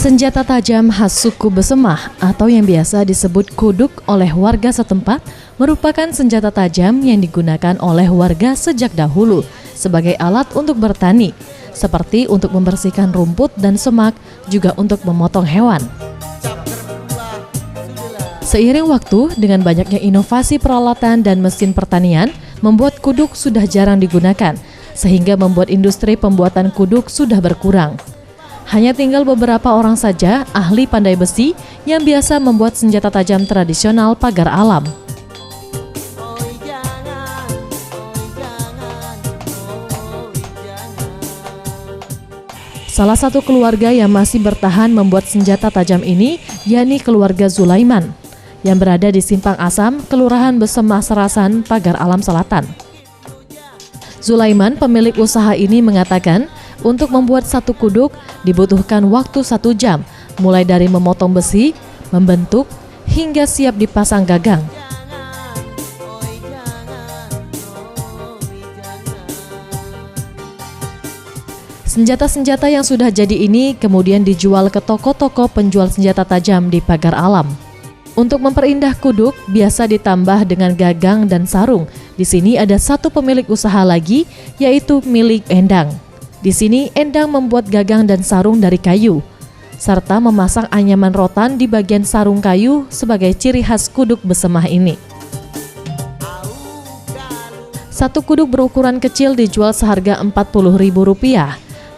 Senjata tajam khas suku Besemah atau yang biasa disebut kuduk oleh warga setempat merupakan senjata tajam yang digunakan oleh warga sejak dahulu sebagai alat untuk bertani, seperti untuk membersihkan rumput dan semak, juga untuk memotong hewan. Seiring waktu, dengan banyaknya inovasi peralatan dan mesin pertanian, membuat kuduk sudah jarang digunakan, sehingga membuat industri pembuatan kuduk sudah berkurang. Hanya tinggal beberapa orang saja ahli pandai besi yang biasa membuat senjata tajam tradisional pagar alam. Salah satu keluarga yang masih bertahan membuat senjata tajam ini, yakni keluarga Zulaiman, yang berada di Simpang Asam, Kelurahan Besemah Serasan, Pagar Alam Selatan. Zulaiman, pemilik usaha ini, mengatakan untuk membuat satu kuduk dibutuhkan waktu 1 jam, mulai dari memotong besi, membentuk, hingga siap dipasang gagang. Senjata-senjata yang sudah jadi ini kemudian dijual ke toko-toko penjual senjata tajam di Pagar Alam. Untuk memperindah kuduk, biasa ditambah dengan gagang dan sarung. Di sini ada satu pemilik usaha lagi, yaitu milik Endang. Di sini Endang membuat gagang dan sarung dari kayu, serta memasang anyaman rotan di bagian sarung kayu sebagai ciri khas kuduk Besemah ini. Satu kuduk berukuran kecil dijual seharga Rp40.000,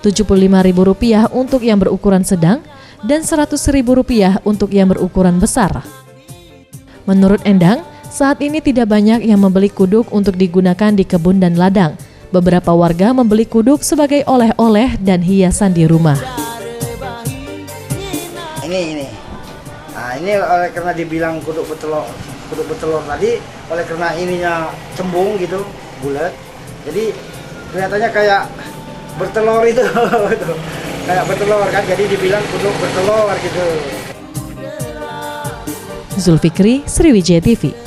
Rp75.000 untuk yang berukuran sedang, dan Rp100.000 untuk yang berukuran besar. Menurut Endang, saat ini tidak banyak yang membeli kuduk untuk digunakan di kebun dan ladang. Beberapa warga membeli kuduk sebagai oleh-oleh dan hiasan di rumah. Ini. Nah, ini oleh karena dibilang kuduk betelor tadi, oleh karena ininya cembung gitu, bulat. Jadi kelihatannya kayak bertelur itu, kayak bertelur kan. Jadi dibilang kuduk bertelur gitu. Zulfikri, Sriwijaya TV.